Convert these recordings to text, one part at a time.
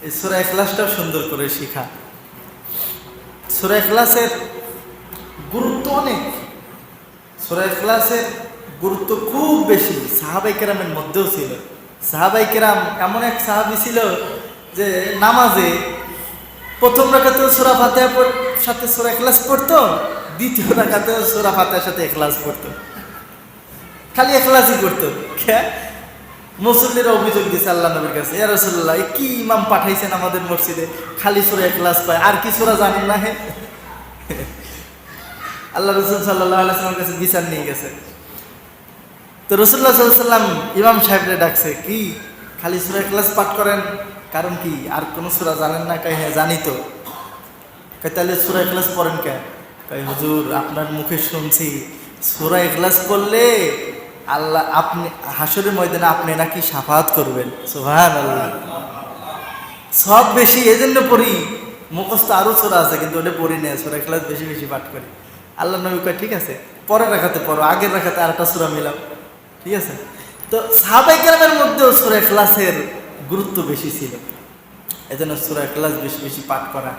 এই সূরা ইখলাসটাও সুন্দর করে শিখা। সূরা ইখলাসের গুরুত্ব অনেক, সূরা ইখলাসের গুরুত্ব খুব বেশি। সাহাবাই কেরামের মধ্যেও ছিল। সাহাবাই কেরাম এমন এক সাহাবী ছিল যে নামাজে প্রথম রাকাতেও সূরা ফাতিহার সাথে সূরা ইখলাস পড়তো, দ্বিতীয় রাকাতেও সূরা ফাতিহার সাথে ইখলাস পড়তো, খালি ইখলাসই করতো। মুসল্লিরা অভিযোগ দিয়েছে আল্লাহ নবীর কাছে, ইয়া রাসূলুল্লাহ, কি ইমাম পাঠাইছেন আমাদের মসজিদে, খালি সূরা ইখলাস পায়, আর কি সূরা জানেন না? হে আল্লাহ রাসূল সাল্লাল্লাহু আলাইহি ওয়াসাল্লামের কাছে বিচার নিয়ে গেছে। তো রাসূলুল্লাহ সাল্লাল্লাহু আলাইহি ওয়াসাল্লাম ইমাম সাহেবরে ডাকছে, কি খালি সূরা ইখলাস পাঠ করেন, কারণ কি আর কোন সূরা জানেন না? কয় হ্যাঁ জানি তো। কয় তাহলে সূরা ইখলাস পড়েন কেন? কয় হুজুর, আপনার মুখে শুনছি সূরা ইখলাস পড়লে আল্লাহ আপনি হাসরের ময়দানে আপনি নাকি শাফাআত করবেন। সুবহানাল্লাহ, সব বেশি, এজন্য পড়ি। মুখস্থ আরো সূরা আছে কিন্তু ওটা পড়ি না, সূরা ইখলাস বেশি বেশি পাঠ করি। আল্লাহ নবী কয় ঠিক আছে, পরের রাকাতে পড়ো, আগের রাকাতে আরেকটা সূরা মিলাও, ঠিক আছে। তো সাহাবায়ে কেরামের মধ্যেও সূরা ইখলাসের গুরুত্ব বেশি ছিল, এজন্য সূরা ইখলাস বেশি বেশি পাঠ করা,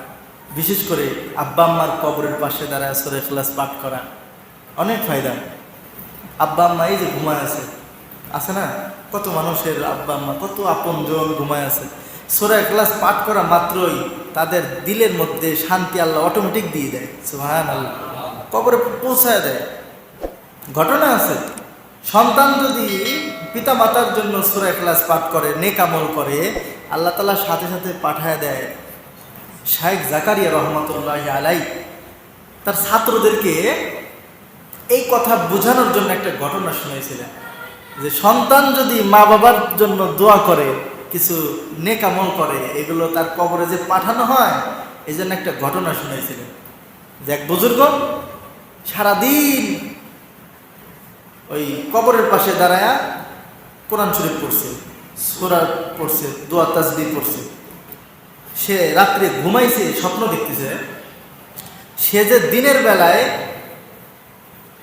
বিশেষ করে আব্বা আম্মার কবরের পাশে দাঁড়ায় সূরা ইখলাস পাঠ করা অনেক ফায়দা। আব্বা আম্মা এই যে ঘুমায় আছে না, কত মানুষের আব্বা আম্মা কত আপনজন ঘুমায় আছে, সূরা ইখলাস পাঠ করা মাত্রই তাদের দিলের মধ্যে শান্তি আল্লাহ অটোমেটিক দিয়ে দেয়। সুবহানাল্লাহ, কবরে পৌঁছায় দেয়। ঘটনা আছে, সন্তান যদি পিতা মাতার জন্য সূরা ইখলাস পাঠ করে, নেক আমল করে, আল্লাহ তাআলা সাথে সাথে পাঠায় দেয়। শাইখ জাকারিয়া রহমাতুল্লাহি আলাইহি তার ছাত্রদেরকে এই কথা বোঝানোর জন্য একটা ঘটনা শুনিয়েছিলেন, যে সন্তান যদি মা বাবার জন্য দোয়া করে, কিছু নেক আমল করে, এগুলো তার কবরে যে পাঠানো হয়, এই জন্য একটা ঘটনা শুনিয়েছিলেন। যে এক বুজুর্গ সারাদিন ওই কবরের পাশে দাঁড়ায়া কোরআন শরীফ পড়ছে, সূরা পড়ছে, দোয়া তাসবিহ পড়ছে। সে রাত্রে ঘুমাইছে, স্বপ্ন দেখতেছে সে যে দিনের বেলায়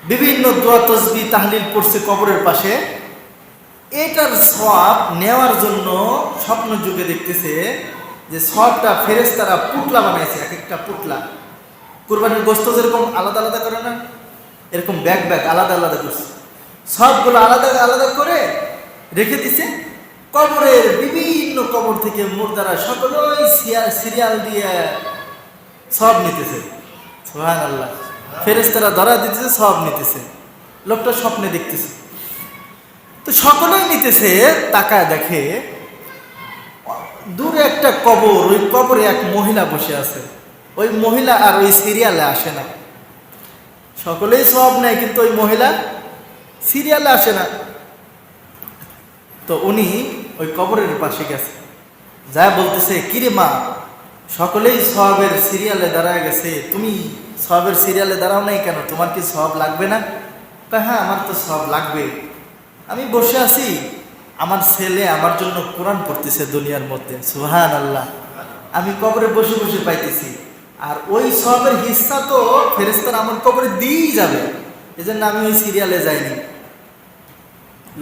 বিভিন্ন দোয়া তাসবিহ তাহলিল পড়ছে কবরের পাশে, এটার সওয়াব নেওয়ার জন্য স্বপ্ন যুগে দেখতেছে যে সওয়াবটা ফেরেশতারা পুটলা বানাইছে, এক একটা পুটলা কুরবানির গোশত যেরকম আলাদা আলাদা করে না, এরকম ব্যাগ ব্যাগ আলাদা আলাদা করছে, সবগুলো আলাদা আলাদা করে রেখে দিছে। কবরের বিভিন্ন কবর থেকে মুর্দারা সকলেই সিরিয়াল দিয়ে সব নিতেছে। সুবহানাল্লাহ, ফেরেশতারা ধরা দিতেছে, সব নিতেছে। লোকটা স্বপ্নে দেখতেছে, তো সকলেই নিতেছে। তাকায় দেখে দূরে একটা কবর, ওই কবরে এক মহিলা বসে আছে। ওই মহিলা আর ওই সিরিয়ালে আসে না। সকলেই সব নেয় কিন্তু ওই মহিলা সিরিয়ালে আসে না। তো উনি ওই কবরের পাশে গেছে, যা বলতেছে, কিরে মা, সকলেই সওয়াবের সিরিয়ালে দাঁড়ায় গেছে, তুমি সওয়াবের সিরিয়ালে দাঁড়াও নাই কেন? তোমার কি সওয়াব লাগবে না? হ্যাঁ, আমার তো সওয়াব লাগবে। আমি বসে আছি, আমার ছেলে আমার জন্য কোরআন পড়তেছে দুনিয়ার মধ্যে। সুবহানাল্লাহ, আমি কবরে বসে বসে পাইতেছি, আর ওই সওয়াবের হিস্সা তো ফেরেশতারা আমার কবরে দিয়েই যাবে, এজন্য আমি ওই সিরিয়ালে যাইনি।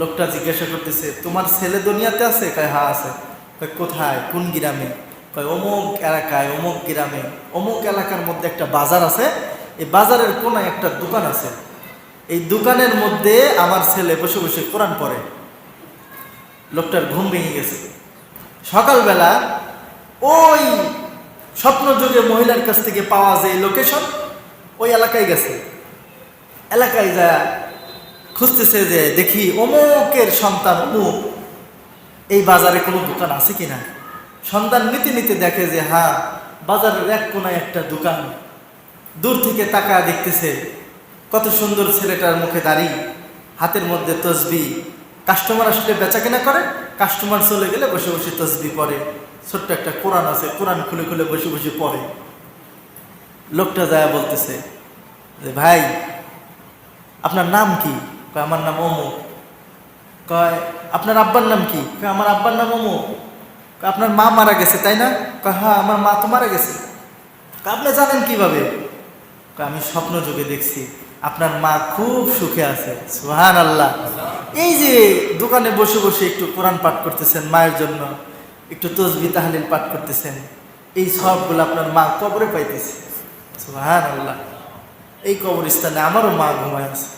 লোকটা জিজ্ঞাসা করতেছে, তোমার ছেলে দুনিয়াতে আছে? কয় হ্যাঁ আছে। কয় কোথায়, কোন গ্রামে? কয় অমুক এলাকায়, অমুক গ্রামে, অমুক এলাকার মধ্যে একটা বাজার আছে, এই বাজারের কোনায় একটা দোকান আছে, এই দোকানের মধ্যে আমার ছেলে বসে বসে কোরআন পড়ে। লোকটার ঘুম ভেঙে গেছে। সকালবেলা ওই স্বপ্ন যুগে মহিলার কাছ থেকে পাওয়া যায় লোকেশন, ওই এলাকায় গেছে। এলাকায় যা খুঁজতেছে যে দেখি অমুকের সন্তান অমুক এই বাজারে কোনো দোকান আছে কিনা। সন্তান নিতে নিতে দেখে যে হ্যাঁ, বাজারের এক কোনায় একটা দোকান। দূর থেকে তাকায় দেখতেছে কত সুন্দর ছেলেটার মুখে দাড়ি, হাতের মধ্যে তসবিহ। কাস্টমার আসলে বেচা কেনা করে, কাস্টমার চলে গেলে বসে বসে তসবিহ পড়ে। ছোট্ট একটা কোরআন আছে, কোরআন খুলে খুলে বসে বসে পড়ে। লোকটা যায় বলতেছে যে ভাই, আপনার নাম কি? কয় আমার নাম অমুক। কয় আপনার আব্বার নাম কি? কয় আমার আব্বার নাম অমুক। কয় আপনার মা মারা গেছে তাই না? কয় হ্যাঁ, আমার মা তো মারা গেছে। আপনি জানেন কিভাবে? কয় আমি স্বপ্ন যুগে দেখছি আপনার মা খুব সুখে আছে। সুবহানাল্লাহ, এই যে দোকানে বসে বসে একটু কোরআন পাঠ করতেছেন মায়ের জন্য, একটু তাসবিহ তাহলিল পাঠ করতেছেন, এই সবগুলো আপনার মা কবরে পাইতেছে। সুবহানাল্লাহ। এই কবরস্থানে আমারও মা ঘুমায় আছে।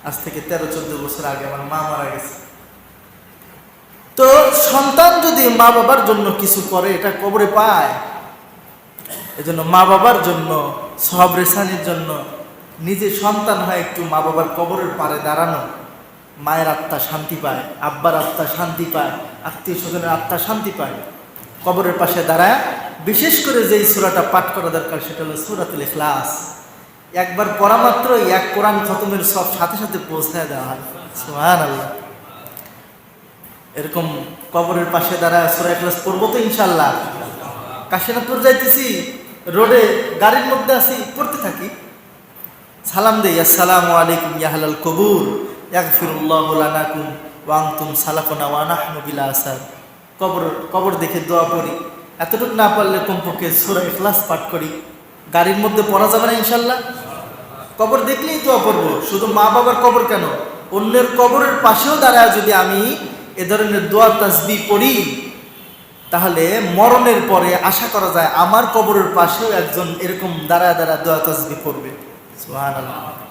আজ থেকে 13-14 বছর আগে আমার মা মারা গেছে। তো সন্তান যদি মা বাবার জন্য কিছু করে এটা কবরে পায়। এজন্য মা বাবার জন্য, সওয়াব রেসানির জন্য নিজে সন্তান হয় একটু মা বাবার কবরের পারে দাঁড়ানো, মায়ের আত্মা শান্তি পায়, আব্বার আত্মা শান্তি পায়, আত্মীয় স্বজনের আত্মা শান্তি পায়। কবরের পাশে দাঁড়ায় বিশেষ করে যেই সূরাটা পাঠ করা দরকার সেটা হলো সূরাতুল ইখলাস। একবার পড়া মাত্রই এক কোরআন খতমের সব সাথে সাথে পৌঁছায় দেওয়া হয়। সুবহানাল্লাহ। এরকম কবরের পাশে দাঁড়ায় সূরা ইখলাস পড়বো তো ইনশাআল্লাহ। কাশীনাথপুর যাইতেছি, রোডে গাড়ির মধ্যে আছি, পড়তে থাকি, সালাম দেই, আসসালামু আলাইকুম ইয়া আহলাল কবুর ইয়াগফিরুল্লাহু লানাকুম ওয়া আনতুম সালাফুনা ওয়া নাহনু বিলা আসার। কবর দেখে দোয়া করি। এতটুকু না পারলে কমপক্ষে সূরা ইখলাস পাঠ করি। গাড়ির মধ্যে পড়া যাবে না ইনশাআল্লাহ? কবর দেখলেই দোয়া করবো। শুধু মা বাবার কবর কেন, অন্যের কবরের পাশেও দাঁড়ায় যদি আমি এ ধরনের দোয়া তাসবিহ পড়ি, তাহলে মরণের পরে আশা করা যায় আমার কবরের পাশেও একজন এরকম দাঁড়ায় দাঁড়ায় দোয়া তাসবিহ পড়বে। সুবহানাল্লাহ।